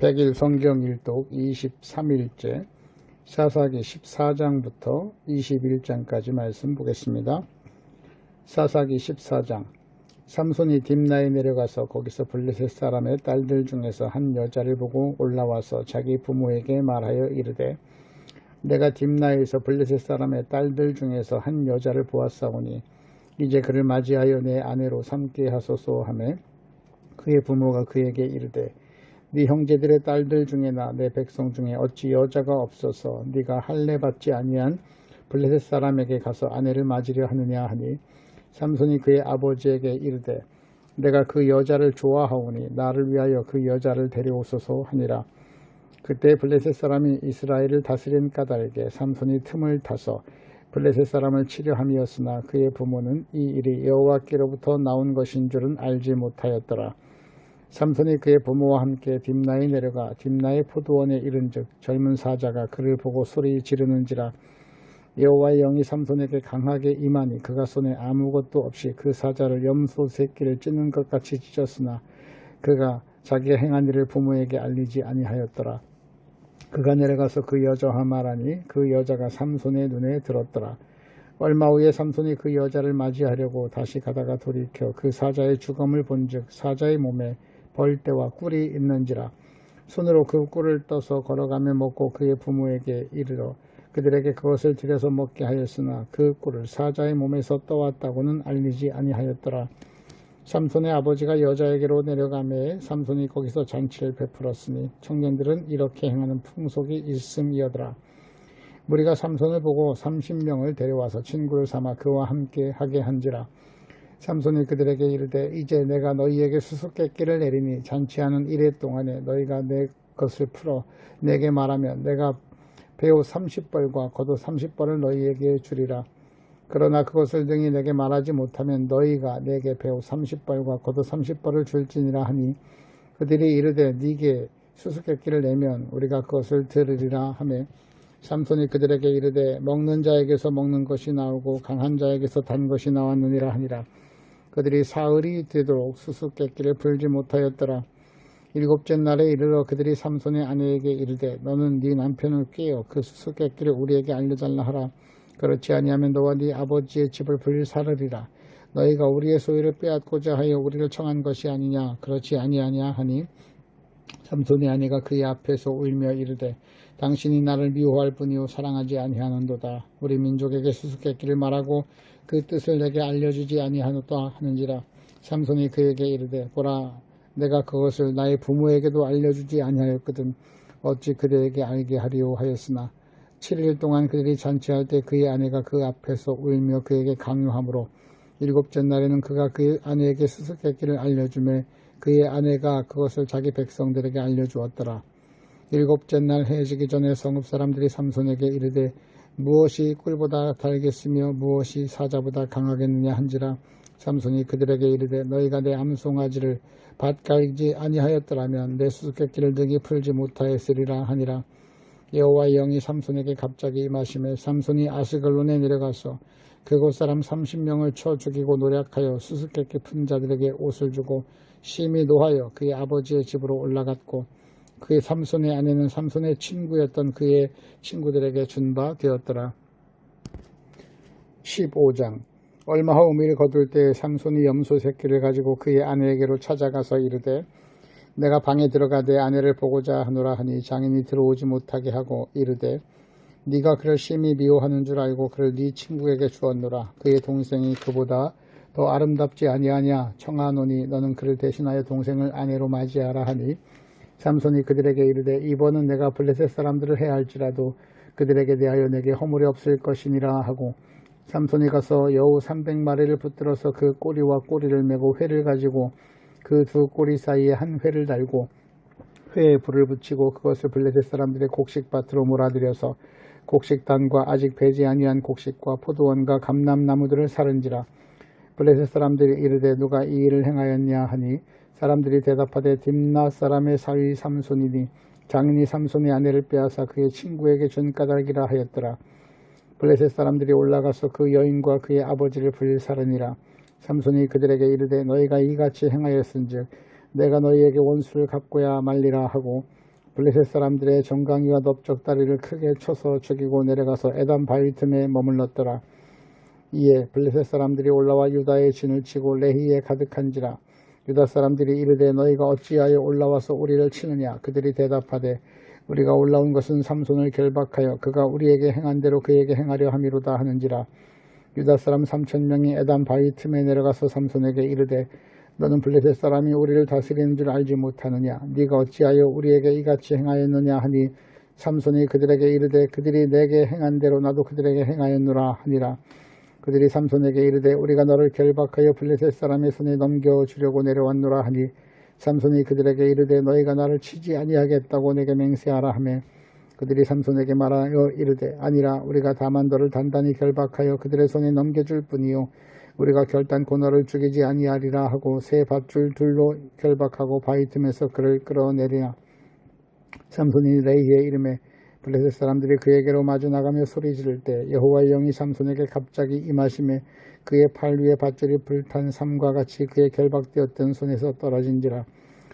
100일 성경 일독 23일째 사사기 14장부터 21장까지 말씀 보겠습니다. 사사기 14장. 삼손이 딥나에 내려가서 거기서 블레셋 사람의 딸들 중에서 한 여자를 보고 올라와서 자기 부모에게 말하여 이르되, 내가 딥나에서 블레셋 사람의 딸들 중에서 한 여자를 보았사오니 이제 그를 맞이하여 내 아내로 삼게 하소서 하매, 그의 부모가 그에게 이르되, 네 형제들의 딸들 중에나 내 백성 중에 어찌 여자가 없어서 네가 할례 받지 아니한 블레셋 사람에게 가서 아내를 맞으려 하느냐 하니, 삼손이 그의 아버지에게 이르되, 내가 그 여자를 좋아하오니 나를 위하여 그 여자를 데려오소서 하니라. 그때 블레셋 사람이 이스라엘을 다스린 까닭에 삼손이 틈을 타서 블레셋 사람을 치려 함이었으나 그의 부모는 이 일이 여호와께로부터 나온 것인 줄은 알지 못하였더라. 삼손이 그의 부모와 함께 딥나에 내려가 딥나의 포도원에 이른즉 젊은 사자가 그를 보고 소리 지르는지라. 여호와의 영이 삼손에게 강하게 임하니 그가 손에 아무것도 없이 그 사자를 염소 새끼를 찢는 것 같이 찢었으나 그가 자기가 행한 일을 부모에게 알리지 아니하였더라. 그가 내려가서 그 여자와 말하니 그 여자가 삼손의 눈에 들었더라. 얼마 후에 삼손이 그 여자를 맞이하려고 다시 가다가 돌이켜 그 사자의 죽음을 본즉 사자의 몸에 벌떼와 꿀이 있는지라. 손으로 그 꿀을 떠서 걸어가며 먹고 그의 부모에게 이르러 그들에게 그것을 들여서 먹게 하였으나 그 꿀을 사자의 몸에서 떠왔다고는 알리지 아니하였더라. 삼손의 아버지가 여자에게로 내려가매 삼손이 거기서 잔치를 베풀었으니 청년들은 이렇게 행하는 풍속이 있음이더라. 무리가 삼손을 보고 30명을 데려와서 친구를 삼아 그와 함께 하게 한지라. 삼손이 그들에게 이르되, 이제 내가 너희에게 수수께끼를 내리니 잔치하는 이래 동안에 너희가 내 것을 풀어 내게 말하면 내가 배우 30벌과 겉옷 30벌을 너희에게 주리라. 그러나 그것을 등이 내게 말하지 못하면 너희가 내게 배우 30벌과 겉옷 30벌을 줄지니라 하니, 그들이 이르되 네게 수수께끼를 내면 우리가 그것을 들으리라 하매, 삼손이 그들에게 이르되 먹는 자에게서 먹는 것이 나오고 강한 자에게서 단 것이 나왔느니라 하니라. 그들이 사흘이 되도록 수수께끼를 풀지 못하였더라. 일곱째 날에 이르러 그들이 삼손의 아내에게 이르되, 너는 네 남편을 꾀어 그 수수께끼를 우리에게 알려달라 하라. 그렇지 아니하면 너와 네 아버지의 집을 불사르리라. 너희가 우리의 소유를 빼앗고자 하여 우리를 청한 것이 아니냐. 그렇지 아니하냐 하니, 삼손의 아내가 그의 앞에서 울며 이르되, 당신이 나를 미워할 뿐이요 사랑하지 아니하는도다. 우리 민족에게 수수께끼를 말하고 그 뜻을 내게 알려주지 아니하노다 하는지라. 삼손이 그에게 이르되, 보라, 내가 그것을 나의 부모에게도 알려주지 아니하였거든 어찌 그들에게 알게 하리오 하였으나, 7일 동안 그들이 잔치할 때 그의 아내가 그 앞에서 울며 그에게 강요하므로 일곱째 날에는 그가 그의 아내에게 수수께끼를 알려주매 그의 아내가 그것을 자기 백성들에게 알려주었더라. 일곱째 날 해지기 전에 성읍 사람들이 삼손에게 이르되, 무엇이 꿀보다 달겠으며 무엇이 사자보다 강하겠느냐 한지라. 삼손이 그들에게 이르되, 너희가 내 암송아지를 밭갈지 아니하였더라면 내 수수께끼를 등이 풀지 못하였으리라 하니라. 여호와의 영이 삼손에게 갑자기 임하시매 삼손이 아스글론에 내려가서 그곳 사람 30명을 쳐 죽이고 노략하여 수수께끼 푼 자들에게 옷을 주고 심히 노하여 그의 아버지의 집으로 올라갔고, 그의 삼손의 아내는 삼손의 친구였던 그의 친구들에게 준 바 되었더라. 15장. 얼마 후 우미를 거둘 때 삼손이 염소 새끼를 가지고 그의 아내에게로 찾아가서 이르되, 내가 방에 들어가 내 아내를 보고자 하노라 하니 장인이 들어오지 못하게 하고 이르되, 네가 그를 심히 미워하는 줄 알고 그를 네 친구에게 주었노라. 그의 동생이 그보다 더 아름답지 아니하냐. 청하노니 너는 그를 대신하여 동생을 아내로 맞이하라 하니, 삼손이 그들에게 이르되, 이번은 내가 블레셋 사람들을 해할지라도 그들에게 대하여 내게 허물이 없을 것이니라 하고, 삼손이 가서 여우 300마리를 붙들어서 그 꼬리와 꼬리를 메고 회를 가지고 그 두 꼬리 사이에 한 회를 달고 회에 불을 붙이고 그것을 블레셋 사람들의 곡식밭으로 몰아들여서 곡식단과 아직 배지 아니한 곡식과 포도원과 감람나무들을 사른지라. 블레셋 사람들이 이르되, 누가 이 일을 행하였냐 하니, 사람들이 대답하되, 딥나 사람의 사위 삼손이니 장인이 삼손의 아내를 빼앗아 그의 친구에게 준 까닭이라 하였더라. 블레셋 사람들이 올라가서 그 여인과 그의 아버지를 불사르니라. 삼손이 그들에게 이르되, 너희가 이같이 행하였은즉 내가 너희에게 원수를 갚고야 말리라 하고, 블레셋 사람들의 정강이와 넓적다리를 크게 쳐서 죽이고 내려가서 에단 바위 틈에 머물렀더라. 이에 블레셋 사람들이 올라와 유다의 진을 치고 레히에 가득한지라. 유다 사람들이 이르되 너희가 어찌하여 올라와서 우리를 치느냐. 그들이 대답하되 우리가 올라온 것은 삼손을 결박하여 그가 우리에게 행한 대로 그에게 행하려 함이로다 하는지라. 유다 사람 3,000명이 에단 바위 틈에 내려가서 삼손에게 이르되 너는 블레셋 사람이 우리를 다스리는 줄 알지 못하느냐. 네가 어찌하여 우리에게 이같이 행하였느냐 하니 삼손이 그들에게 이르되 그들이 내게 행한 대로 나도 그들에게 행하였노라 하니라. 그들이 삼손에게 이르되 우리가 너를 결박하여 블레셋 사람의 손에 넘겨주려고 내려왔노라 하니 삼손이 그들에게 이르되 너희가 나를 치지 아니하겠다고 내게 맹세하라 하며 그들이 삼손에게 말하여 이르되 아니라 우리가 다만 너를 단단히 결박하여 그들의 손에 넘겨줄 뿐이요 우리가 결단코 너를 죽이지 아니하리라 하고 새 밧줄 둘로 결박하고 바위 틈에서 그를 끌어내리나. 삼손이 레히에 이름에 블레셋 사람들이 그에게로 마주 나가며 소리 지를 때 여호와의 영이 삼손에게 갑자기 임하심에 그의 팔 위에 밧줄이 불탄 삼과 같이 그의 결박되었던 손에서 떨어진지라.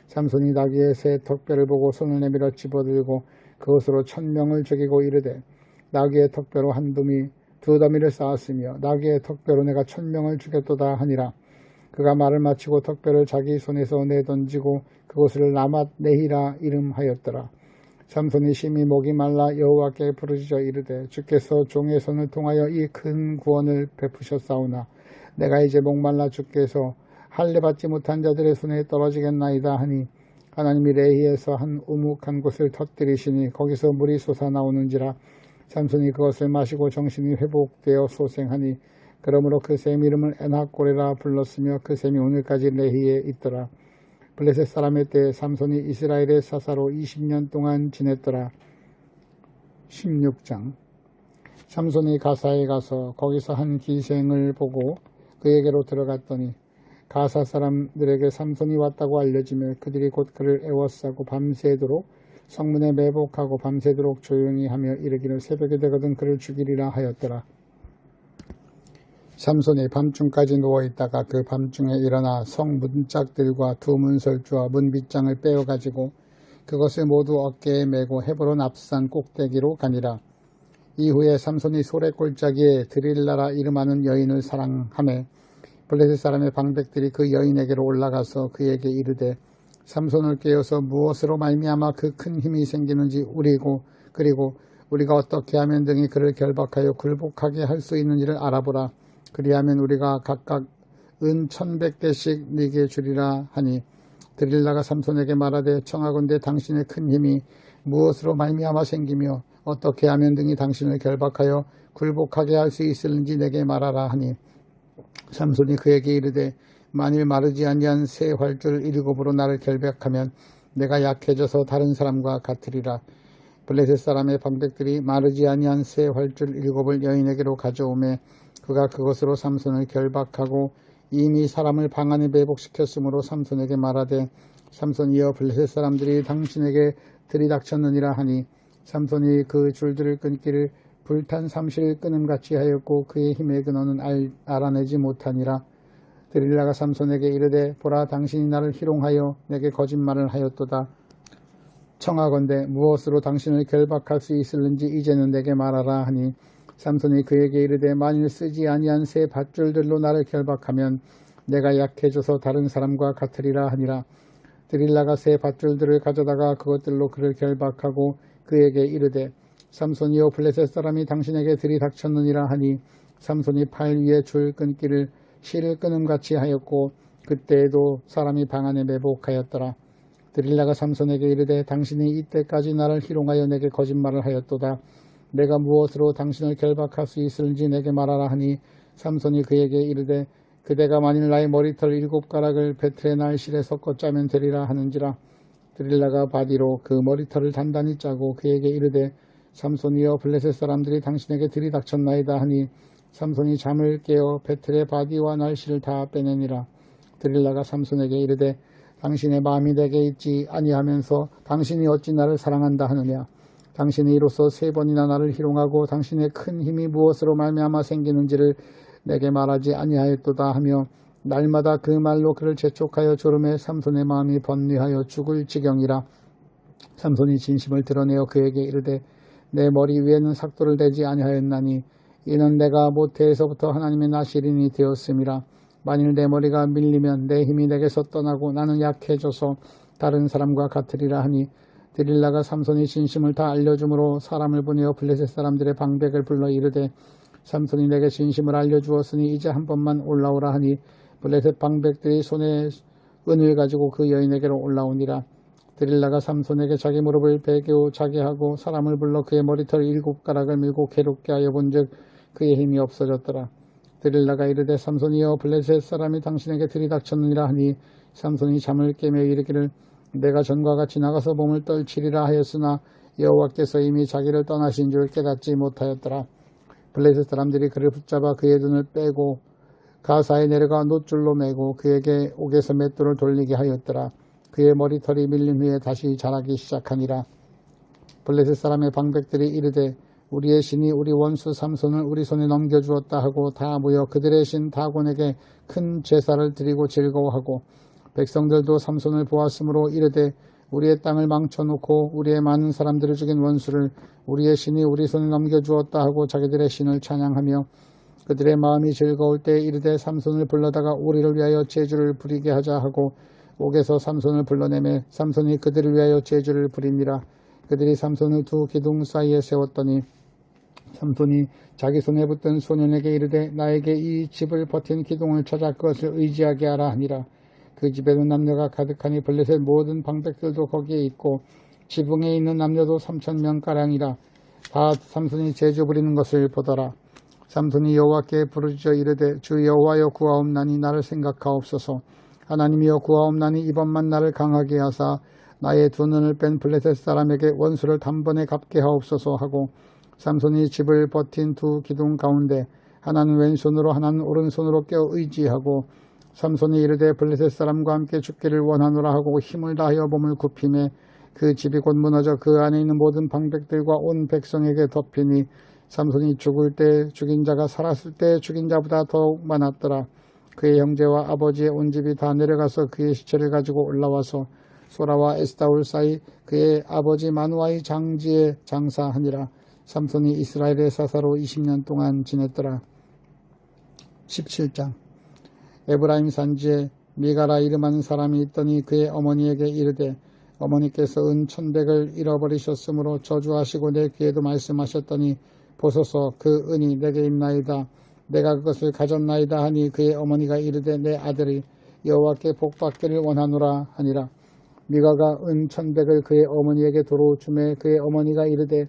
삼손이 나귀의 새 턱뼈를 보고 손을 내밀어 집어들고 그것으로 1,000명을 죽이고 이르되 나귀의 턱뼈로 한 더미 두 더미를 쌓았으며 나귀의 턱뼈로 내가 1,000명을 죽였도다 하니라. 그가 말을 마치고 턱뼈를 자기 손에서 내던지고 그곳을 라맛 네히라 이름하였더라. 삼손이 심히 목이 말라 여호와께 부르짖어 이르되 주께서 종의 손을 통하여 이 큰 구원을 베푸셨사오나 내가 이제 목말라 주께서 할례 받지 못한 자들의 손에 떨어지겠나이다 하니 하나님이 레히에서 한 우묵한 곳을 터뜨리시니 거기서 물이 솟아나오는지라. 삼손이 그것을 마시고 정신이 회복되어 소생하니 그러므로 그 샘 이름을 에나꼬레라 불렀으며 그 샘이 오늘까지 레히에 있더라. 블레셋 사람의 때에 삼손이 이스라엘의 사사로 20년 동안 지냈더라. 16장. 삼손이 가사에 가서 거기서 한 기생을 보고 그에게로 들어갔더니 가사 사람들에게 삼손이 왔다고 알려지며 그들이 곧 그를 애워싸고 밤새도록 성문에 매복하고 밤새도록 조용히 하며 이르기를 새벽이 되거든 그를 죽이리라 하였더라. 삼손이 밤중까지 누워있다가 그 밤중에 일어나 성 문짝들과 두 문설주와 문빗장을 빼어가지고 그것을 모두 어깨에 메고 헤브론 앞산 꼭대기로 가니라. 이후에 삼손이 소래 골짜기에 드릴라라 이름하는 여인을 사랑하매 블레셋 사람의 방백들이 그 여인에게로 올라가서 그에게 이르되 삼손을 깨어서 무엇으로 말미암아 그 큰 힘이 생기는지 그리고 우리가 어떻게 하면 등이 그를 결박하여 굴복하게 할 수 있는지를 알아보라. 그리하면 우리가 각각 은 1,100개씩 네게 주리라 하니 드릴라가 삼손에게 말하되 청하건대 당신의 큰 힘이 무엇으로 말미암아 생기며 어떻게 하면 등이 당신을 결박하여 굴복하게 할 수 있을는지 내게 말하라 하니 삼손이 그에게 이르되 만일 마르지 아니한 새 활줄 7으로 나를 결박하면 내가 약해져서 다른 사람과 같으리라. 블레셋 사람의 방백들이 마르지 아니한 새 활줄 7을 여인에게로 가져오매 그가 그것으로 삼손을 결박하고 이미 사람을 방 안에 매복시켰으므로 삼손에게 말하되 삼손이여 블레셋 사람들이 당신에게 들이닥쳤느니라 하니 삼손이 그 줄들을 끊기를 불탄 삼실을 끊음같이 하였고 그의 힘의 근원은 알아내지 못하니라. 드릴라가 삼손에게 이르되 보라 당신이 나를 희롱하여 내게 거짓말을 하였도다. 청하건대 무엇으로 당신을 결박할 수 있을는지 이제는 내게 말하라 하니 삼손이 그에게 이르되 만일 쓰지 아니한 새 밧줄들로 나를 결박하면 내가 약해져서 다른 사람과 같으리라 하니라. 드릴라가 새 밧줄들을 가져다가 그것들로 그를 결박하고 그에게 이르되 삼손이여 블레셋 사람이 당신에게 들이닥쳤느니라 하니 삼손이 팔 위에 줄 끊기를 실을 끊음같이 하였고 그때에도 사람이 방 안에 매복하였더라. 드릴라가 삼손에게 이르되 당신이 이때까지 나를 희롱하여 내게 거짓말을 하였도다. 내가 무엇으로 당신을 결박할 수 있을지 내게 말하라 하니 삼손이 그에게 이르되 그대가 만일 나의 머리털 7가락을 베틀의 날실에 섞어 짜면 되리라 하는지라. 드릴라가 바디로 그 머리털을 단단히 짜고 그에게 이르되 삼손이여 블레셋 사람들이 당신에게 들이닥쳤나이다 하니 삼손이 잠을 깨어 베틀의 바디와 날실을 다 빼내니라. 드릴라가 삼손에게 이르되 당신의 마음이 내게 있지 아니하면서 당신이 어찌 나를 사랑한다 하느냐. 당신이 이로써 3번이나 나를 희롱하고 당신의 큰 힘이 무엇으로 말미암아 생기는지를 내게 말하지 아니하였도다 하며 날마다 그 말로 그를 재촉하여 졸음에 삼손의 마음이 번뇌하여 죽을 지경이라. 삼손이 진심을 드러내어 그에게 이르되 내 머리 위에는 삭도를 대지 아니하였나니 이는 내가 모태에서부터 하나님의 나시린이 되었음이라. 만일 내 머리가 밀리면 내 힘이 내게서 떠나고 나는 약해져서 다른 사람과 같으리라 하니 드릴라가 삼손이 진심을 다 알려주므로 사람을 보내어 블레셋 사람들의 방백을 불러 이르되 삼손이 내게 진심을 알려주었으니 이제 한 번만 올라오라 하니 블레셋 방백들이 손에 은을 가지고 그 여인에게로 올라오니라. 드릴라가 삼손에게 자기 무릎을 베겨 자게 하고 사람을 불러 그의 머리털 7가락을 밀고 괴롭게 하여 본즉 그의 힘이 없어졌더라. 드릴라가 이르되 삼손이여 블레셋 사람이 당신에게 들이닥쳤느니라 하니 삼손이 잠을 깨며 이르기를 내가 전과 같이 나가서 몸을 떨치리라 하였으나 여호와께서 이미 자기를 떠나신 줄 깨닫지 못하였더라. 블레셋 사람들이 그를 붙잡아 그의 눈을 빼고 가사에 내려가 놋줄로 매고 그에게 옥에서 맷돌을 돌리게 하였더라. 그의 머리털이 밀린 후에 다시 자라기 시작하니라. 블레셋 사람의 방백들이 이르되 우리의 신이 우리 원수 삼손을 우리 손에 넘겨주었다 하고 다 모여 그들의 신 다곤에게 큰 제사를 드리고 즐거워하고 백성들도 삼손을 보았으므로 이르되 우리의 땅을 망쳐놓고 우리의 많은 사람들을 죽인 원수를 우리의 신이 우리 손에 넘겨주었다 하고 자기들의 신을 찬양하며 그들의 마음이 즐거울 때 이르되 삼손을 불러다가 우리를 위하여 제주를 부리게 하자 하고 옥에서 삼손을 불러내매 삼손이 그들을 위하여 제주를 부리니라. 그들이 삼손을 두 기둥 사이에 세웠더니 삼손이 자기 손에 붙든 소년에게 이르되 나에게 이 집을 버틴 기둥을 찾아 그것을 의지하게 하라 하니라. 그 집에는 남녀가 가득하니 블레셋 모든 방백들도 거기에 있고 지붕에 있는 남녀도 3,000명가량이라. 다 삼손이 제주 부리는 것을 보더라. 삼손이 여호와께 부르짖어 이르되 주 여호와여 구하옵나니 나를 생각하옵소서. 하나님이여 구하옵나니 이번만 나를 강하게 하사 나의 두 눈을 뺀 블레셋 사람에게 원수를 단번에 갚게 하옵소서 하고 삼손이 집을 버틴 두 기둥 가운데 하나는 왼손으로 하나는 오른손으로 껴 의지하고 삼손이 이르되 블레셋 사람과 함께 죽기를 원하노라 하고 힘을 다하여 몸을 굽히매 그 집이 곧 무너져 그 안에 있는 모든 방백들과 온 백성에게 덮이니 삼손이 죽을 때 죽인 자가 살았을 때 죽인 자보다 더욱 많았더라. 그의 형제와 아버지의 온 집이 다 내려가서 그의 시체를 가지고 올라와서 소라와 에스타올 사이 그의 아버지 마누아의 장지에 장사하니라. 삼손이 이스라엘의 사사로 20년 동안 지냈더라. 17장 에브라임 산지에 미가라 이름하는 사람이 있더니 그의 어머니에게 이르되 어머니께서 은 1,100을 잃어버리셨으므로 저주하시고 내 귀에도 말씀하셨더니 보소서 그 은이 내게 있나이다. 내가 그것을 가졌나이다 하니 그의 어머니가 이르되 내 아들이 여호와께 복받기를 원하노라 하니라. 미가가 은 1,100을 그의 어머니에게 도로 주매 그의 어머니가 이르되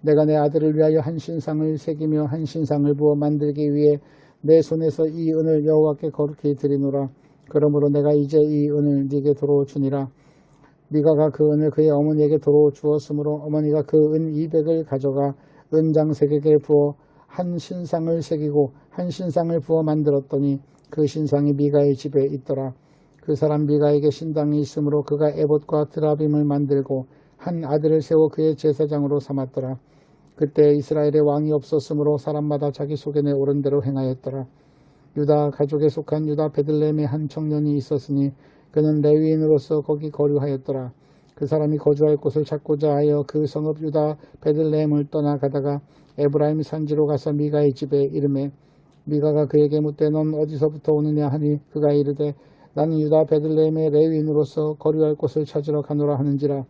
내가 내 아들을 위하여 한 신상을 새기며 한 신상을 부어 만들기 위해 내 손에서 이 은을 여호와께 거룩히 드리노라. 그러므로 내가 이제 이 은을 네게 도로 주니라. 미가가 그 은을 그의 어머니에게 도로 주었으므로 어머니가 그 은 200을 가져가 은장색에게 부어 한 신상을 새기고 한 신상을 부어 만들었더니 그 신상이 미가의 집에 있더라. 그 사람 미가에게 신당이 있으므로 그가 에봇과 드라빔을 만들고 한 아들을 세워 그의 제사장으로 삼았더라. 그때 이스라엘에 왕이 없었으므로 사람마다 자기 소견에 옳은 대로 행하였더라. 유다 가족에 속한 유다 베들레헴에 한 청년이 있었으니 그는 레위인으로서 거기 거류하였더라. 그 사람이 거주할 곳을 찾고자 하여 그 성읍 유다 베들레헴을 떠나가다가 에브라임 산지로 가서 미가의 집에 이르매 미가가 그에게 묻되 넌 어디서부터 오느냐 하니 그가 이르되 나는 유다 베들레헴의 레위인으로서 거류할 곳을 찾으러 가노라 하는지라.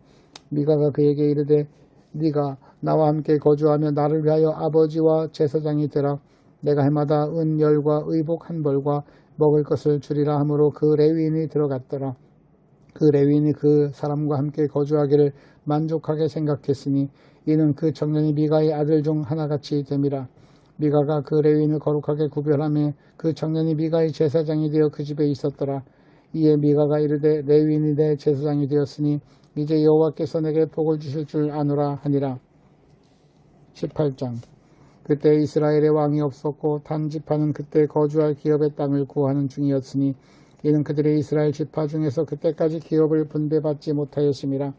미가가 그에게 이르되 네가 나와 함께 거주하며 나를 위하여 아버지와 제사장이 되라. 내가 해마다 은 10과 의복 1벌과 먹을 것을 주리라 하므로 그 레위인이 들어갔더라. 그 레위인이 그 사람과 함께 거주하기를 만족하게 생각했으니 이는 그 청년이 미가의 아들 중 하나같이 됨이라. 미가가 그 레위인을 거룩하게 구별하며 그 청년이 미가의 제사장이 되어 그 집에 있었더라. 이에 미가가 이르되 레위인이 내 제사장이 되었으니 이제 여호와께서 내게 복을 주실 줄 아노라 하니라. 18장 그때 이스라엘의 왕이 없었고 단 지파는 그때 거주할 기업의 땅을 구하는 중이었으니 이는 그들의 이스라엘 지파 중에서 그때까지 기업을 분배받지 못하였음이라.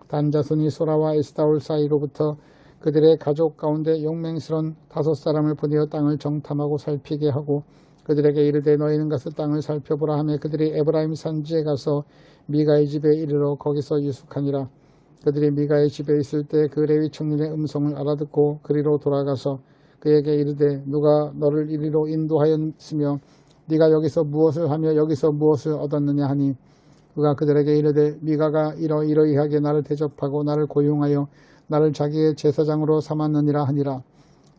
단 자손이 소라와 에스타올 사이로부터 그들의 가족 가운데 용맹스런 5사람을 보내어 땅을 정탐하고 살피게 하고 그들에게 이르되 너희는 가서 땅을 살펴보라 하며 그들이 에브라임 산지에 가서 미가의 집에 이르러 거기서 유숙하니라. 그들이 미가의 집에 있을 때 그 레위 청년의 음성을 알아듣고 그리로 돌아가서 그에게 이르되 누가 너를 이리로 인도하였으며 네가 여기서 무엇을 하며 여기서 무엇을 얻었느냐 하니 그가 그들에게 이르되 미가가 이러이러하게 나를 대접하고 나를 고용하여 나를 자기의 제사장으로 삼았느니라 하니라.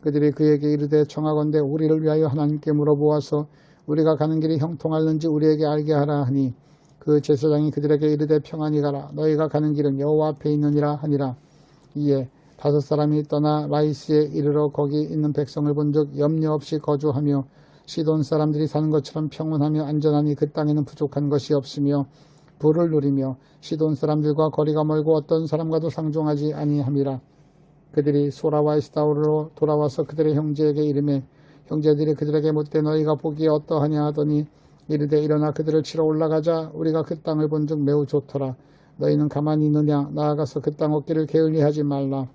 그들이 그에게 이르되 청하건대 우리를 위하여 하나님께 물어보아서 우리가 가는 길이 형통할는지 우리에게 알게 하라 하니 그 제사장이 그들에게 이르되 평안히 가라. 너희가 가는 길은 여호와 앞에 있느니라 하니라. 이에 5사람이 떠나 라이스에 이르러 거기 있는 백성을 본즉 염려 없이 거주하며 시돈 사람들이 사는 것처럼 평온하며 안전하니 그 땅에는 부족한 것이 없으며 부를 누리며 시돈 사람들과 거리가 멀고 어떤 사람과도 상종하지 아니함이라. 그들이 소라와 에스타올로 돌아와서 그들의 형제에게 이르매 형제들이 그들에게 묻되 너희가 보기에 어떠하냐 하더니 이르되 일어나 그들을 치러 올라가자. 우리가 그 땅을 본즉 매우 좋더라. 너희는 가만히 있느냐. 나아가서 그 땅 얻기를 게을리하지 말라.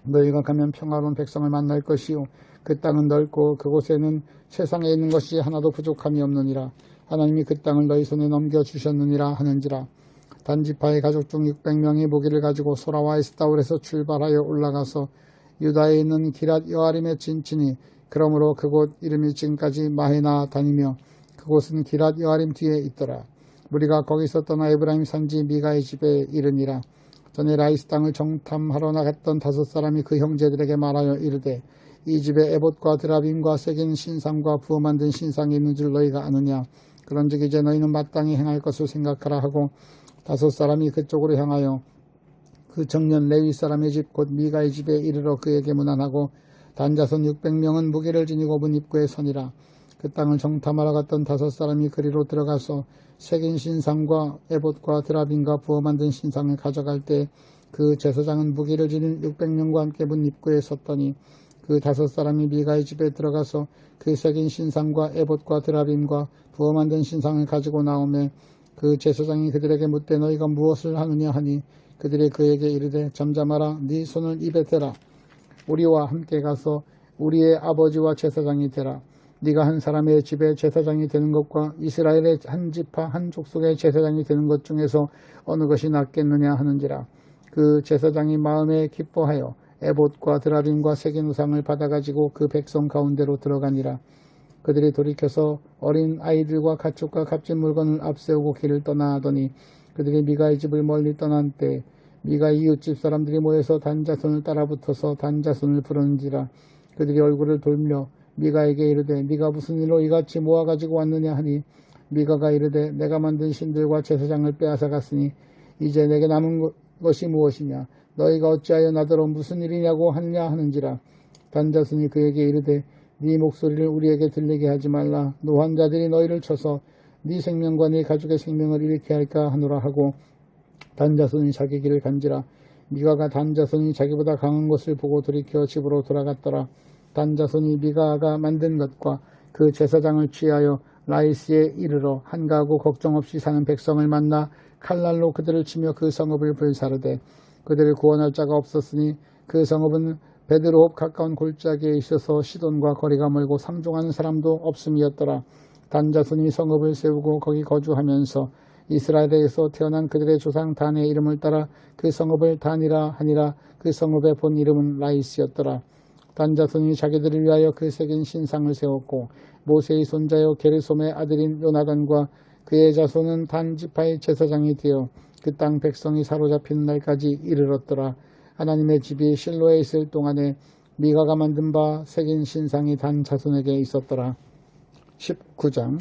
너희가 가면 평화로운 백성을 만날 것이요 그 땅은 넓고 그곳에는 세상에 있는 것이 하나도 부족함이 없느니라. 하나님이 그 땅을 너희 손에 넘겨주셨느니라 하는지라. 단지파의 가족 중 600명이 무기를 가지고 소라와 에스타올에서 출발하여 올라가서 유다에 있는 기랏 여아림에 진치니 그러므로 그곳 이름이 지금까지 마헤나 다니며 그곳은 기랏 여아림 뒤에 있더라. 우리가 거기서 떠나 에브라임 산지 미가의 집에 이르니라. 전에 라이스 땅을 정탐하러 나갔던 5사람이 그 형제들에게 말하여 이르되 이 집에 에봇과 드라빔과 새긴 신상과 부어 만든 신상이 있는 줄 너희가 아느냐. 그런즉 이제 너희는 마땅히 행할 것을 생각하라 하고 5사람이 그쪽으로 향하여 그 청년 레위 사람의 집 곧 미가의 집에 이르러 그에게 문안하고 단자손 600명은 무기를 지니고 문 입구에 서니라. 그 땅을 정탐하러 갔던 5사람이 그리로 들어가서 새긴 신상과 에봇과 드라빔과 부어 만든 신상을 가져갈 때 그 제사장은 무기를 지닌 600명과 함께 문 입구에 섰더니 그 5사람이 미가의 집에 들어가서 그 새긴 신상과 에봇과 드라빔과 부어 만든 신상을 가지고 나오매 그 제사장이 그들에게 묻되 너희가 무엇을 하느냐 하니 그들이 그에게 이르되 잠잠하라. 네 손을 입에 대라. 우리와 함께 가서 우리의 아버지와 제사장이 되라. 네가 한 사람의 집에 제사장이 되는 것과 이스라엘의 한 지파 한 족속의 제사장이 되는 것 중에서 어느 것이 낫겠느냐 하는지라. 그 제사장이 마음에 기뻐하여 에봇과 드라빔과 새긴 우상을 받아가지고 그 백성 가운데로 들어가니라. 그들이 돌이켜서 어린 아이들과 가축과 값진 물건을 앞세우고 길을 떠나더니 그들이 미가의 집을 멀리 떠난 때 미가 이웃집 사람들이 모여서 단자손을 따라붙어서 단자손을 부르는지라. 그들이 얼굴을 돌며 미가에게 이르되 네가 무슨 일로 이같이 모아가지고 왔느냐 하니 미가가 이르되 내가 만든 신들과 제사장을 빼앗아 갔으니 이제 내게 남은 것이 무엇이냐. 너희가 어찌하여 나더러 무슨 일이냐고 하느냐 하는지라. 단자손이 그에게 이르되 네 목소리를 우리에게 들리게 하지 말라. 노환자들이 너희를 쳐서 네 생명과 네 가족의 생명을 잃게 할까 하노라 하고 단자손이 자기 길을 간지라. 미가가 단자손이 자기보다 강한 것을 보고 돌이켜 집으로 돌아갔더라. 단자손이 미가가 만든 것과 그 제사장을 취하여 라이스에 이르러 한가하고 걱정 없이 사는 백성을 만나 칼날로 그들을 치며 그 성읍을 불사르되 그들을 구원할 자가 없었으니 그 성읍은 베드로홉 가까운 골짜기에 있어서 시돈과 거리가 멀고 상종하는 사람도 없음이었더라. 단자손이 성읍을 세우고 거기 거주하면서 이스라엘에서 태어난 그들의 조상 단의 이름을 따라 그 성읍을 단이라 하니라. 그 성읍의 본 이름은 라이스였더라. 단자손이 자기들을 위하여 그 새긴 신상을 세웠고 모세의 손자요 게르솜의 아들인 요나단과 그의 자손은 단지파의 제사장이 되어 그 땅 백성이 사로잡히는 날까지 이르렀더라. 하나님의 집이 실로에 있을 동안에 미가가 만든 바 새긴 신상이 단 자손에게 있었더라. 19장.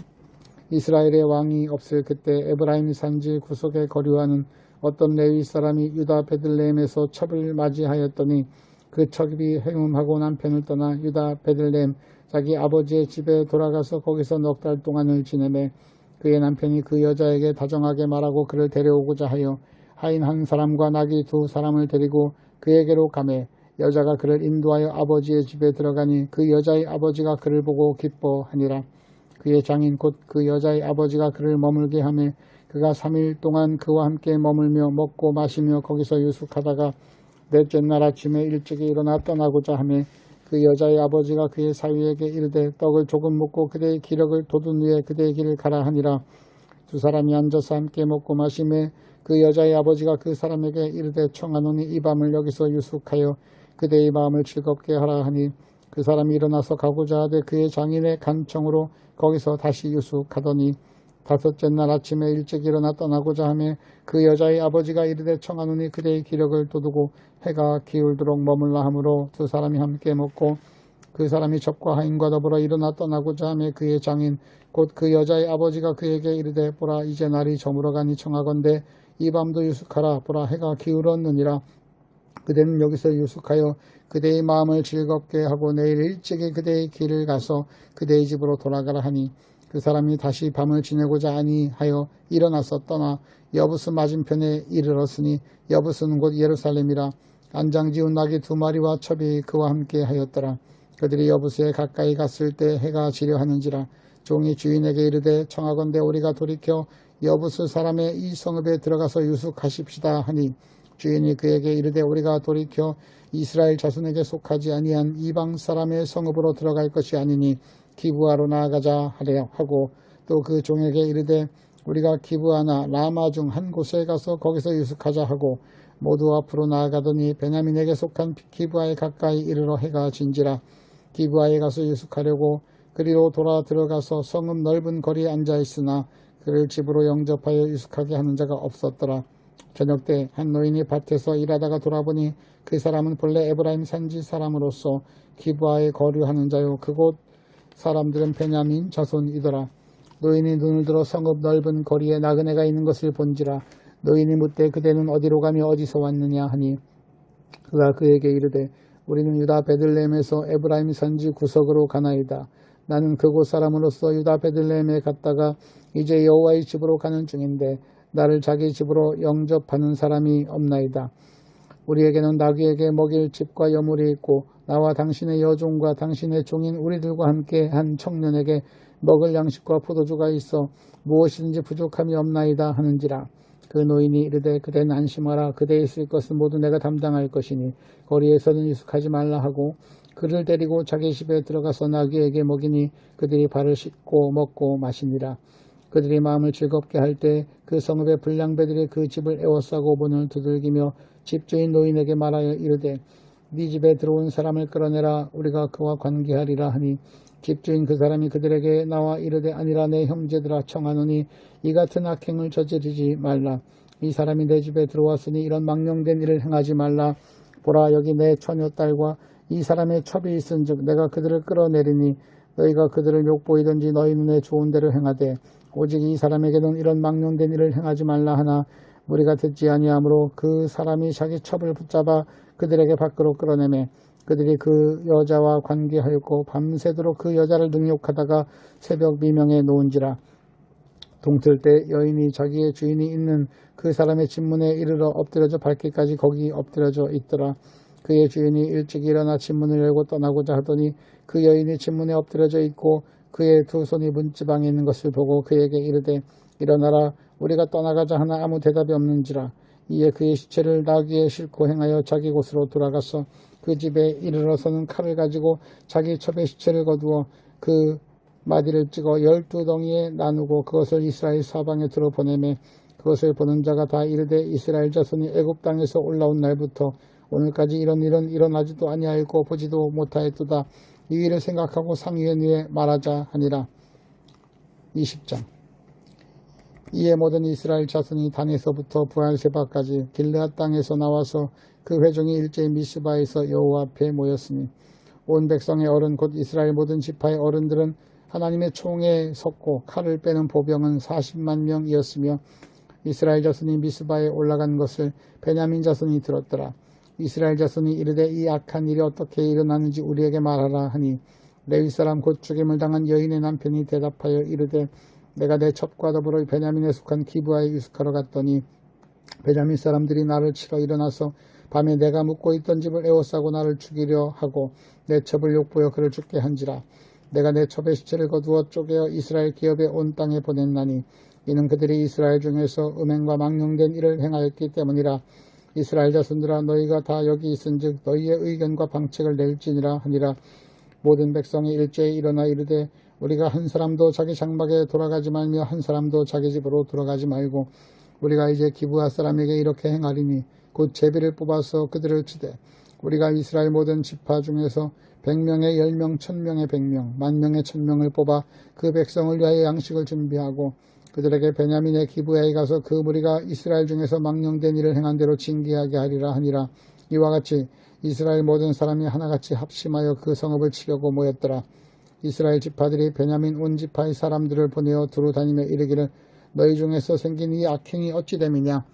이스라엘의 왕이 없을 그때 에브라임 산지 구속에 거류하는 어떤 레위 사람이 유다 베들레헴에서 첩을 맞이하였더니 그 첩이 행음하고 남편을 떠나 유다 베들레헴 자기 아버지의 집에 돌아가서 거기서 넉 달 동안을 지내매 그의 남편이 그 여자에게 다정하게 말하고 그를 데려오고자 하여 하인 한 사람과 나귀 2사람을 데리고 그에게로 가매 여자가 그를 인도하여 아버지의 집에 들어가니 그 여자의 아버지가 그를 보고 기뻐하니라. 그의 장인 곧 그 여자의 아버지가 그를 머물게 하매 그가 3일 동안 그와 함께 머물며 먹고 마시며 거기서 유숙하다가 넷째 날 아침에 일찍이 일어나 떠나고자 하매 그 여자의 아버지가 그의 사위에게 이르되 떡을 조금 먹고 그대의 기력을 돋운 후에 그대의 길을 가라 하니라. 2사람이 앉아서 함께 먹고 마시매 그 여자의 아버지가 그 사람에게 이르되 청하노니 이 밤을 여기서 유숙하여 그대의 마음을 즐겁게 하라 하니 그 사람이 일어나서 가고자 하되 그의 장인의 간청으로 거기서 다시 유숙하더니 다섯째 날 아침에 일찍 일어나 떠나고자 하며 그 여자의 아버지가 이르되 청하노니 그대의 기력을 돋우고 해가 기울도록 머물라 하므로 두 사람이 함께 먹고 그 사람이 첩과 하인과 더불어 일어나 떠나고자 하며 그의 장인 곧 그 여자의 아버지가 그에게 이르되 보라 이제 날이 저물어가니 청하건대 이 밤도 유숙하라 보라 해가 기울었느니라 그대는 여기서 유숙하여 그대의 마음을 즐겁게 하고 내일 일찍이 그대의 길을 가서 그대의 집으로 돌아가라 하니 그 사람이 다시 밤을 지내고자 아니하여 일어나서 떠나 여부스 맞은편에 이르렀으니 여부스는 곧 예루살렘이라 안장지운 나귀 2마리와 첩이 그와 함께 하였더라. 그들이 여부스에 가까이 갔을 때 해가 지려 하는지라 종이 주인에게 이르되 청하건대 우리가 돌이켜 여부스 사람의 이 성읍에 들어가서 유숙하십시다 하니 주인이 그에게 이르되 우리가 돌이켜 이스라엘 자손에게 속하지 아니한 이방 사람의 성읍으로 들어갈 것이 아니니 기브아로 나아가자 하려 하고 또 그 종에게 이르되 우리가 기브아나 라마 중 한 곳에 가서 거기서 유숙하자 하고 모두 앞으로 나아가더니 베냐민에게 속한 기브아에 가까이 이르러 해가 진지라 기브아에 가서 유숙하려고 그리로 돌아 들어가서 성읍 넓은 거리에 앉아 있으나 그를 집으로 영접하여 유숙하게 하는 자가 없었더라. 저녁 때 한 노인이 밭에서 일하다가 돌아보니 그 사람은 본래 에브라임 산지 사람으로서 기브아에 거류하는 자요 그곳 사람들은 베냐민 자손이더라. 노인이 눈을 들어 성읍 넓은 거리에 나그네가 있는 것을 본지라 노인이 묻되 그대는 어디로 가며 어디서 왔느냐 하니 그가 그에게 이르되 우리는 유다 베들레헴에서 에브라임 산지 구석으로 가나이다. 나는 그곳 사람으로서 유다 베들레헴에 갔다가 이제 여호와의 집으로 가는 중인데 나를 자기 집으로 영접하는 사람이 없나이다. 우리에게는 나귀에게 먹일 집과 여물이 있고 나와 당신의 여종과 당신의 종인 우리들과 함께 한 청년에게 먹을 양식과 포도주가 있어 무엇이든지 부족함이 없나이다 하는지라. 그 노인이 이르되 그대는 안심하라. 그대에 있을 것은 모두 내가 담당할 것이니 거리에서는 유숙하지 말라 하고 그를 데리고 자기 집에 들어가서 나귀에게 먹이니 그들이 발을 씻고 먹고 마시니라. 그들이 마음을 즐겁게 할 때 그 성읍의 불량배들이 그 집을 에워싸고 문을 두들기며 집주인 노인에게 말하여 이르되 네 집에 들어온 사람을 끌어내라. 우리가 그와 관계하리라 하니 집주인 그 사람이 그들에게 나와 이르되 아니라 내 형제들아 청하노니 이 같은 악행을 저지르지 말라. 이 사람이 내 집에 들어왔으니 이런 망령된 일을 행하지 말라. 보라 여기 내 처녀딸과 이 사람의 첩이 있은즉 내가 그들을 끌어내리니 너희가 그들을 욕보이든지 너희 눈에 좋은 대로 행하되 오직 이 사람에게는 이런 망령된 일을 행하지 말라 하나 무리가 듣지 아니하므로 그 사람이 자기 첩을 붙잡아 그들에게 밖으로 끌어내매 그들이 그 여자와 관계하였고 밤새도록 그 여자를 능욕하다가 새벽 미명에 놓은지라. 동틀 때 여인이 자기의 주인이 있는 그 사람의 집문에 이르러 엎드려져 밟기까지 거기 엎드려져 있더라. 그의 주인이 일찍 일어나 집문을 열고 떠나고자 하더니 그 여인이 집문에 엎드려져 있고 그의 두 손이 문지방에 있는 것을 보고 그에게 이르되 일어나라. 우리가 떠나가자 하나 아무 대답이 없는지라. 이에 그의 시체를 나귀에 싣고 행하여 자기 곳으로 돌아가서 그 집에 이르러서는 칼을 가지고 자기 첩의 시체를 거두어 그 마디를 찍어 12덩이에 나누고 그것을 이스라엘 사방에 들어 보내매 그것을 보는 자가 다 이르되 이스라엘 자손이 애굽 땅에서 올라온 날부터 오늘까지 이런 일은 일어나지도 아니하였고 보지도 못하였도다. 이 일을 생각하고 상위원회에 말하자 하니라. 20장. 이에 모든 이스라엘 자손이 단에서부터 부알세바까지 길르앗 땅에서 나와서 그 회중이 일제히 미스바에서 여호와 앞에 모였으니 온 백성의 어른 곧 이스라엘 모든 지파의 어른들은 하나님의 총에 섰고 칼을 빼는 보병은 40만 명이었으며 이스라엘 자손이 미스바에 올라간 것을 베냐민 자손이 들었더라. 이스라엘 자손이 이르되 이 악한 일이 어떻게 일어나는지 우리에게 말하라 하니 레위 사람 곧 죽임을 당한 여인의 남편이 대답하여 이르되 내가 내 첩과 더불어 베냐민에 속한 기브아에 유숙하러 갔더니 베냐민 사람들이 나를 치러 일어나서 밤에 내가 묵고 있던 집을 에워싸고 나를 죽이려 하고 내 첩을 욕보여 그를 죽게 한지라. 내가 내 첩의 시체를 거두어 쪼개어 이스라엘 기업의 온 땅에 보냈나니 이는 그들이 이스라엘 중에서 음행과 망령된 일을 행하였기 때문이라. 이스라엘 자손들아 너희가 다 여기 있은즉 너희의 의견과 방책을 낼지니라 하니라. 모든 백성이 일제히 일어나 이르되 우리가 한 사람도 자기 장막에 돌아가지 말며 한 사람도 자기 집으로 돌아가지 말고 우리가 이제 기브아 사람에게 이렇게 행하리니 곧 제비를 뽑아서 그들을 치되 우리가 이스라엘 모든 지파 중에서 100명의 10명, 1000명의 100명, 10,000명의 1000명을 뽑아 그 백성을 위하여 양식을 준비하고 그들에게 베냐민의 기브아에 가서 그 무리가 이스라엘 중에서 망령된 일을 행한 대로 징계하게 하리라 하니라. 이와 같이 이스라엘 모든 사람이 하나같이 합심하여 그 성읍을 치려고 모였더라. 이스라엘 지파들이 베냐민 온 지파의 사람들을 보내어 두루 다니며 이르기를 너희 중에서 생긴 이 악행이 어찌 됨이냐.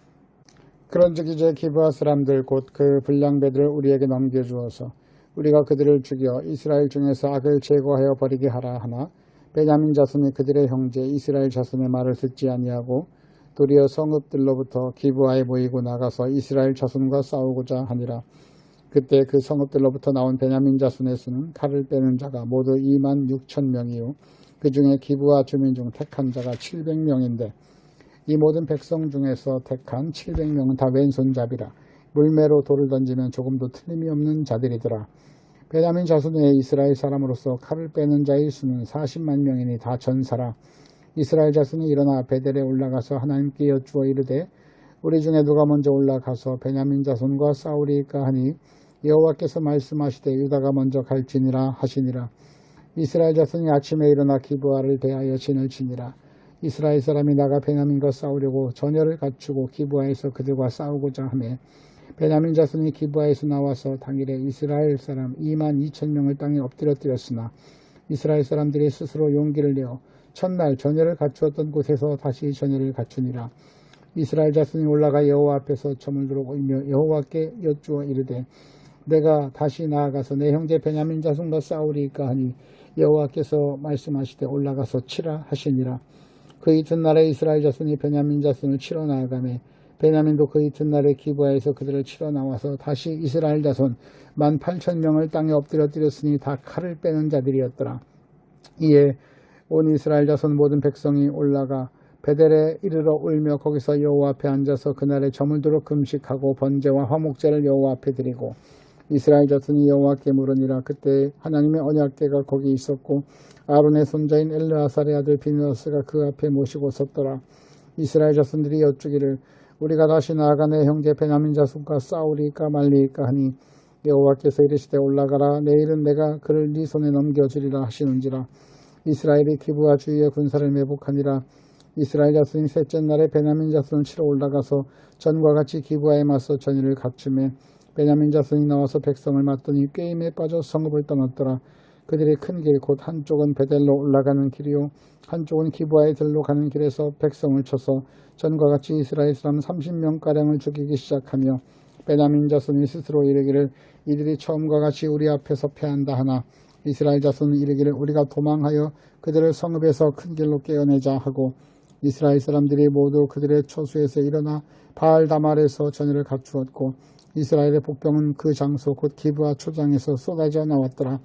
그런즉 이제 기브아 사람들 곧 그 불량배들을 우리에게 넘겨주어서 우리가 그들을 죽여 이스라엘 중에서 악을 제거하여 버리게 하라 하나 베냐민 자손이 그들의 형제 이스라엘 자손의 말을 듣지 아니하고 도리어 성읍들로부터 기브아에 모이고 나가서 이스라엘 자손과 싸우고자 하니라. 그때 그 성읍들로부터 나온 베냐민 자손의 수는 칼을 빼는 자가 모두 26,000명이요 그 중에 기브아 주민 중 택한 자가 700명인데 이 모든 백성 중에서 택한 700명은 다 왼손잡이라 물매로 돌을 던지면 조금도 틀림이 없는 자들이더라. 베냐민 자손의 이스라엘 사람으로서 칼을 빼는 자의 수는 40만 명이니 다 전사라. 이스라엘 자손이 일어나 베델에 올라가서 하나님께 여쭈어 이르되 우리 중에 누가 먼저 올라가서 베냐민 자손과 싸우리까 하니 여호와께서 말씀하시되 유다가 먼저 갈지니라 하시니라. 이스라엘 자손이 아침에 일어나 기브아를 대하여 진을 치니라. 이스라엘 사람이 나가 베냐민과 싸우려고 전열을 갖추고 기브아에서 그들과 싸우고자 하매 베냐민 자손이 기브아에서 나와서 당일에 이스라엘 사람 22,000명을 땅에 엎드려뜨렸으나 이스라엘 사람들이 스스로 용기를 내어 첫날 전열을 갖추었던 곳에서 다시 전열을 갖추니라. 이스라엘 자손이 올라가 여호와 앞에서 점을 들어 울며 여호와께 여쭈어 이르되 내가 다시 나아가서 내 형제 베냐민 자손과 싸우리까 하니 여호와께서 말씀하시되 올라가서 치라 하시니라. 그 이튿날에 이스라엘 자손이 베냐민 자손을 치러 나아가매 베냐민도 그 이튿날에 기브아에서 그들을 치러 나와서 다시 이스라엘 자손 18,000명을 땅에 엎드려뜨렸으니 다 칼을 빼는 자들이었더라. 이에 온 이스라엘 자손 모든 백성이 올라가 베델에 이르러 울며 거기서 여호와 앞에 앉아서 그날에 저물 두러 금식하고 번제와 화목제를 여호와 앞에 드리고 이스라엘 자손이 여호와께 물으니라. 그때 하나님의 언약궤가 거기 있었고 아론의 손자인 엘르아살의 아들 비느하스가 그 앞에 모시고 섰더라. 이스라엘 자손들이 여쭈기를 우리가 다시 나아가 내 형제 베냐민 자손과 싸우리까 말리까 하니 여호와께서 이르시되 올라가라. 내일은 내가 그를 네 손에 넘겨주리라 하시는지라. 이스라엘이 기브아 주위에 군사를 매복하니라. 이스라엘 자손이 셋째 날에 베냐민 자손을 치러 올라가서 전과 같이 기브아에 맞서 전의를 갖추매 베냐민 자손이 나와서 백성을 맞더니 꾀임에 빠져 성읍을 떠났더라. 그들의 큰 길 곧 한쪽은 베델로 올라가는 길이요 한쪽은 기브아에 들로 가는 길에서 백성을 쳐서 전과 같이 이스라엘 사람 30명가량을 죽이기 시작하며 베냐민 자손이 스스로 이르기를 이들이 처음과 같이 우리 앞에서 패한다 하나 이스라엘 자손은 이르기를 우리가 도망하여 그들을 성읍에서 큰 길로 깨어내자 하고 이스라엘 사람들이 모두 그들의 초수에서 일어나 바알다말에서 전열을 갖추었고 이스라엘의 복병은 그 장소 곧 기브아 초장에서 쏟아져 나왔더라.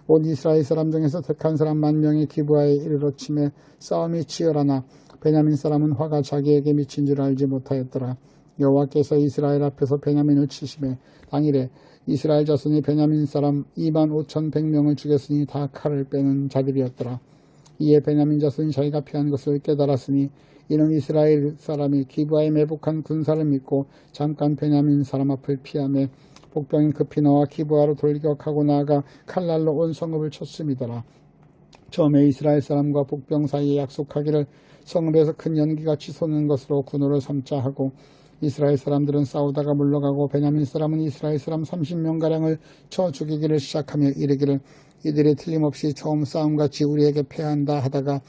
온 이스라엘 사람 중에서 택한 사람 10,000명이 기브아에 이르러 치매 싸움이 치열하나 베냐민 사람은 화가 자기에게 미친 줄 알지 못하였더라. 여호와께서 이스라엘 앞에서 베냐민을 치심에 당일에 이스라엘 자손이 베냐민 사람 25,100명을 죽였으니 다 칼을 빼는 자들이었더라. 이에 베냐민 자손이 자기가 피한 것을 깨달았으니 이는 이스라엘 사람이 기브아에 매복한 군사를 믿고 잠깐 베냐민 사람 앞을 피하며 복병이 급히 나와 기브아로 돌격하고 나아가 칼날로 온 성읍을 쳤음이더라. 처음에 이스라엘 사람과 복병 사이에 약속하기를 성읍에서 큰 연기가 치솟는 것으로 군호를 삼자 하고 이스라엘 사람들은 싸우다가 물러가고 베냐민 사람은 이스라엘 사람 30명가량을 쳐 죽이기를 시작하며 이르기를 이들이 틀림없이 처음 싸움같이 우리에게 패한다 하다가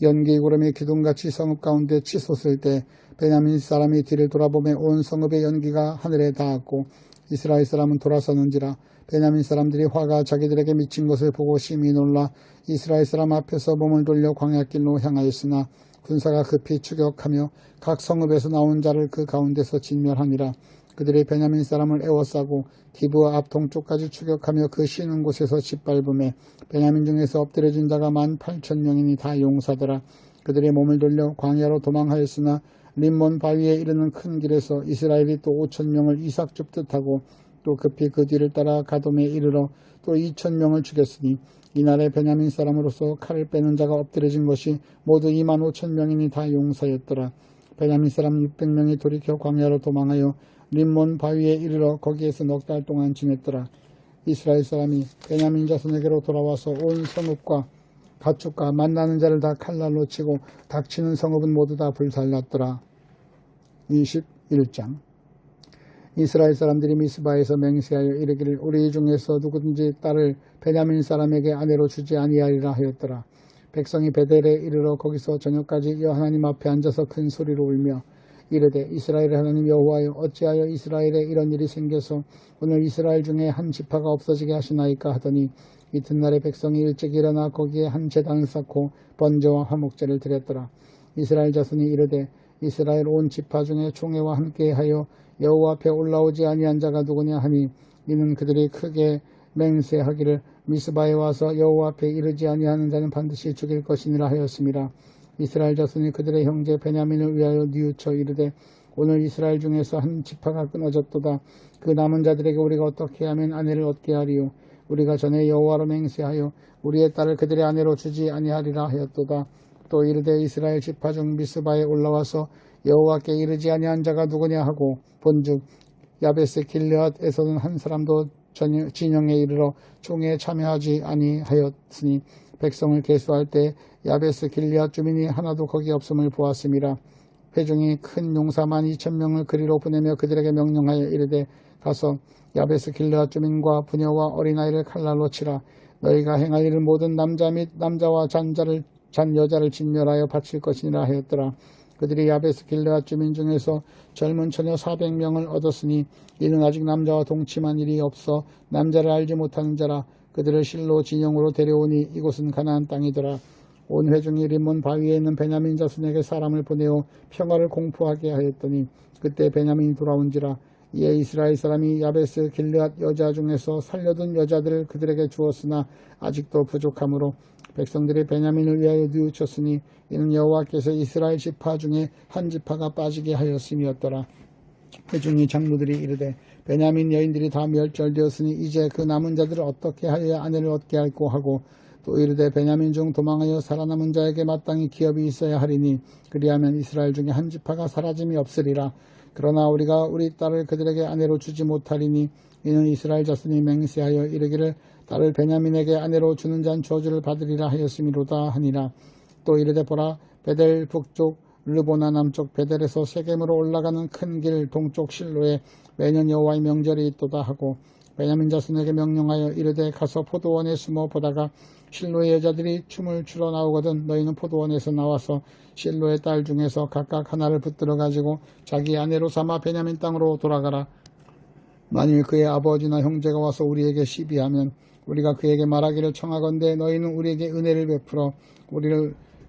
연기 구름이 기둥같이 성읍 가운데 치솟을 때 베냐민 사람이 뒤를 돌아보며 온 성읍의 연기가 하늘에 닿았고 이스라엘 사람은 돌아서는지라. 베냐민 사람들이 화가 자기들에게 미친 것을 보고 심히 놀라 이스라엘 사람 앞에서 몸을 돌려 광야길로 향하였으나 군사가 급히 추격하며 각 성읍에서 나온 자를 그 가운데서 진멸하니라. 그들이 베냐민 사람을 에워싸고 기브아 앞 동쪽까지 추격하며 그 쉬는 곳에서 짓밟음에 베냐민 중에서 엎드려진 자가 18,000명이니 다 용사더라. 그들이 몸을 돌려 광야로 도망하였으나 림몬 바위에 이르는 큰 길에서 이스라엘이 또 5,000명을 이삭 줍듯 하고 또 급히 그 뒤를 따라 가돔에 이르러 또 2,000명을 죽였으니 이날에 베냐민 사람으로서 칼을 빼는 자가 엎드려진 것이 모두 25,000명이니 다 용사였더라. 베냐민 사람 600명이 돌이켜 광야로 도망하여 림몬 바위에 이르러 거기에서 넉 달 동안 지냈더라. 이스라엘 사람이 베냐민 자손에게로 돌아와서 온 성읍과 가축과 만나는 자를 다 칼날로 치고 닥치는 성읍은 모두 다 불살랐더라. 21장. 이스라엘 사람들이 미스바에서 맹세하여 이르기를 우리 중에서 누구든지 딸을 베냐민 사람에게 아내로 주지 아니하리라 하였더라. 백성이 베델에 이르러 거기서 저녁까지 하나님 앞에 앉아서 큰 소리로 울며 이르되 이스라엘의 하나님 여호와여 어찌하여 이스라엘에 이런 일이 생겨서 오늘 이스라엘 중에 한 지파가 없어지게 하시나이까 하더니 이튿날에 백성이 일찍 일어나 거기에 한 제단을 쌓고 번제와 화목제를 드렸더라. 이스라엘 자손이 이르되 이스라엘 온 지파 중에 총회와 함께하여 여호와 앞에 올라오지 아니한 자가 누구냐 하니 이는 그들이 크게 맹세하기를 미스바에 와서 여호와 앞에 이르지 아니하는 자는 반드시 죽일 것이니라 하였습니다. 이스라엘 자손이 그들의 형제 베냐민을 위하여 뉘우쳐 이르되 오늘 이스라엘 중에서 한 지파가 끊어졌도다. 그 남은 자들에게 우리가 어떻게 하면 아내를 얻게 하리요. 우리가 전에 여호와로 맹세하여 우리의 딸을 그들의 아내로 주지 아니하리라 하였도다. 또 이르되 이스라엘 지파 중 미스바에 올라와서 여호와께 이르지 아니한 자가 누구냐 하고 본즉 야베스 길르앗에서는 한 사람도 진영에 이르러 총회에 참여하지 아니하였으니 백성을 계수할 때 야베스 길르앗 주민이 하나도 거기 없음을 보았음이라. 회중이 큰 용사 12,000명을 그리로 보내며 그들에게 명령하여 이르되 가서 야베스 길르앗 주민과 부녀와 어린아이를 칼날로 치라. 너희가 행할 일은 모든 남자 및 남자와 잔 여자를 진멸하여 바칠 것이니라 하였더라. 그들이 야베스 길르앗 주민 중에서 젊은 처녀 400명을 얻었으니 이는 아직 남자와 동침한 일이 없어 남자를 알지 못하는 자라. 그들을 실로 진영으로 데려오니 이곳은 가나안 땅이더라. 온 회중이 림몬 바위에 있는 베냐민 자손에게 사람을 보내어 평화를 공포하게 하였더니 그때 베냐민이 돌아온지라. 이에 이스라엘 사람이 야베스 길르앗 여자 중에서 살려둔 여자들을 그들에게 주었으나 아직도 부족하므로 백성들이 베냐민을 위하여 뉘우쳤으니 이는 여호와께서 이스라엘 지파 중에 한 지파가 빠지게 하였음이었더라. 회중이 장로들이 이르되 베냐민 여인들이 다 멸절되었으니 이제 그 남은 자들을 어떻게 하여야 아내를 얻게 할꼬 하고 또 이르되 베냐민 중 도망하여 살아남은 자에게 마땅히 기업이 있어야 하리니 그리하면 이스라엘 중에 한 지파가 사라짐이 없으리라. 그러나 우리가 우리 딸을 그들에게 아내로 주지 못하리니 이는 이스라엘 자손이 맹세하여 이르기를 딸을 베냐민에게 아내로 주는 자는 저주를 받으리라 하였음이로다 하니라. 또 이르되 보라 베델 북쪽 르보나 남쪽 베델에서 세겜으로 올라가는 큰 길 동쪽 실로에 매년 여호와의 명절이 있도다 하고 베냐민 자손에게 명령하여 이르되 가서 포도원에 숨어 보다가 실로의 여자들이 춤을 추러 나오거든 너희는 포도원에서 나와서 실로의 딸 중에서 각각 하나를 붙들어 가지고 자기 아내로 삼아 베냐민 땅으로 돌아가라. 만일 그의 아버지나 형제가 와서 우리에게 시비하면 우리가 그에게 말하기를 청하건대 너희는 우리에게 은혜를 베풀어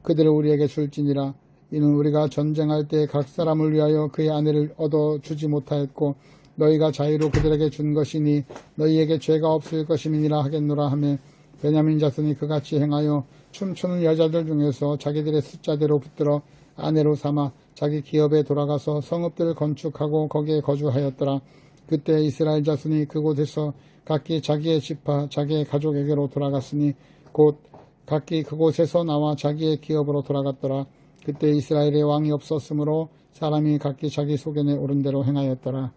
그들을 우리에게 줄지니라. 이는 우리가 전쟁할 때 각 사람을 위하여 그의 아내를 얻어 주지 못하였고 너희가 자유로 그들에게 준 것이니 너희에게 죄가 없을 것임이니라 하겠노라 하며 베냐민 자손이 그같이 행하여 춤추는 여자들 중에서 자기들의 숫자대로 붙들어 아내로 삼아 자기 기업에 돌아가서 성읍들을 건축하고 거기에 거주하였더라. 그때 이스라엘 자손이 그곳에서 각기 자기의 지파 자기의 가족에게로 돌아갔으니 곧 각기 그곳에서 나와 자기의 기업으로 돌아갔더라. 그때 이스라엘에 왕이 없었으므로 사람이 각기 자기 소견에 오른 대로 행하였더라.